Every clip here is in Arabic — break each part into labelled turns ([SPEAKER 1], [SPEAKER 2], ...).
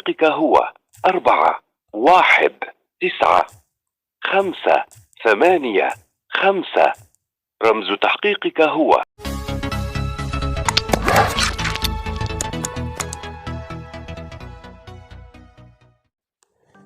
[SPEAKER 1] تحقيقك هو 41985. رمز تحقيقك هو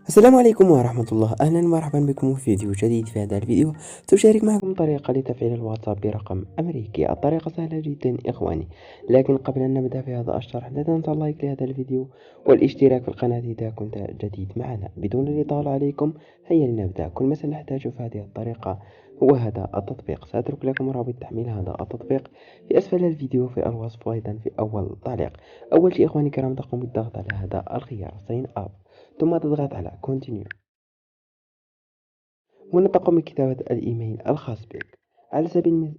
[SPEAKER 2] السلام عليكم ورحمة الله. أهلا ومرحبا بكم في فيديو جديد. في هذا الفيديو سأشارك معكم طريقة لتفعيل الواتساب برقم أمريكي. الطريقة سهلة جدا إخواني، لكن قبل أن نبدأ في هذا الشرح لا تنسى اللايك لهذا الفيديو والاشتراك في القناة إذا كنت جديد معنا. بدون الإطالة عليكم هيا لنبدأ. كل ما سنحتاجه في هذه الطريقة هو هذا التطبيق. سأترك لكم رابط تحميل هذا التطبيق في أسفل الفيديو في الوصف وأيضا في أول تعليق. أول شيء إخواني الكرام تقوم بالضغط على هذا الخيار Sign up، ثم تضغط على Continue. هنا تقوم بكتابة الإيميل الخاص بك. على سبيل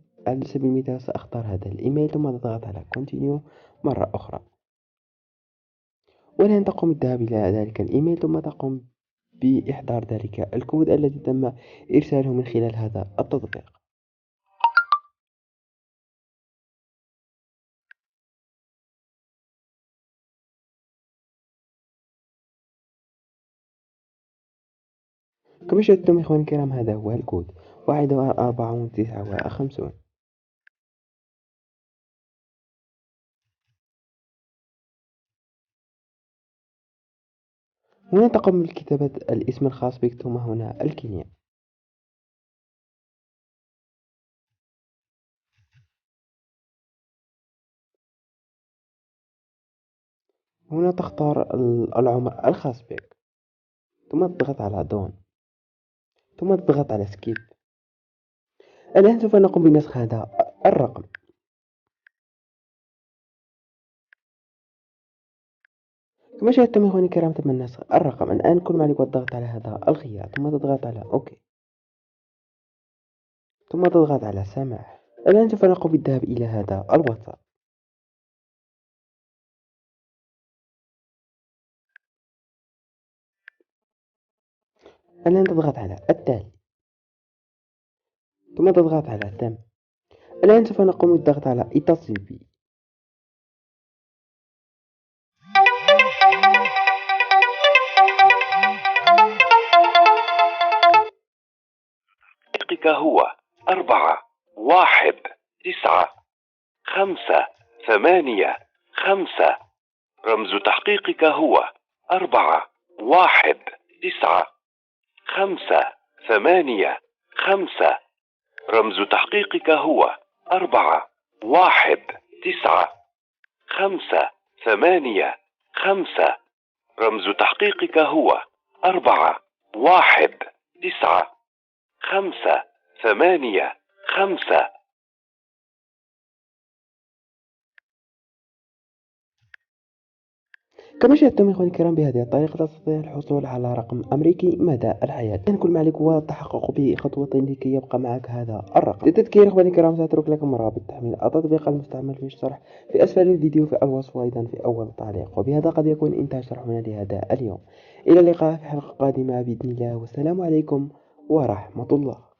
[SPEAKER 2] المثال سأختار هذا الإيميل ثم تضغط على Continue مرة أخرى، والآن تقوم بالذهاب إلى ذلك الإيميل ثم تقوم بإحضار ذلك الكود الذي تم إرساله من خلال هذا التطبيق. كما شاهدتم إخواني الكرام هذا هو الكود 1459. هنا تقوم بكتابة الاسم الخاص بك ثم هنا الكنية. هنا تختار العمر الخاص بك ثم تضغط على دون ثم تضغط على سكيب. الآن سوف نقوم بنسخ هذا الرقم. كما شاهدتم إخواني الكرام تم نسخ الرقم. الآن كل ما عليك الضغط على هذا الخيار ثم تضغط على أوكي ثم تضغط على سماح. الآن سوف نقوم بالذهاب إلى هذا الواتساب. الآن تضغط على التالي ثم تضغط على تم. الآن سوف نقوم بالضغط على اتصل بي.
[SPEAKER 1] تحقيقك هو 41985. رمز تحقيقك هو 41985. رمز تحقيقك هو 41985. رمز تحقيقك هو 41985.
[SPEAKER 2] كما شاهدتم إخواني الكرام بهذه الطريقة تستطيع الحصول على رقم أمريكي مدى الحياة. الآن كل ما عليك هو التحقق بخطوة لكي يبقى معك هذا الرقم. للتذكير إخواني الكرام سأترك لكم رابط تحميل التطبيق المستعمل في الشرح في أسفل الفيديو في الوصف وأيضا في أول تعليق. وبهذا قد يكون انتهى شرحنا لهذا اليوم. إلى اللقاء في حلقة قادمة بإذن الله، والسلام عليكم ورحمة الله.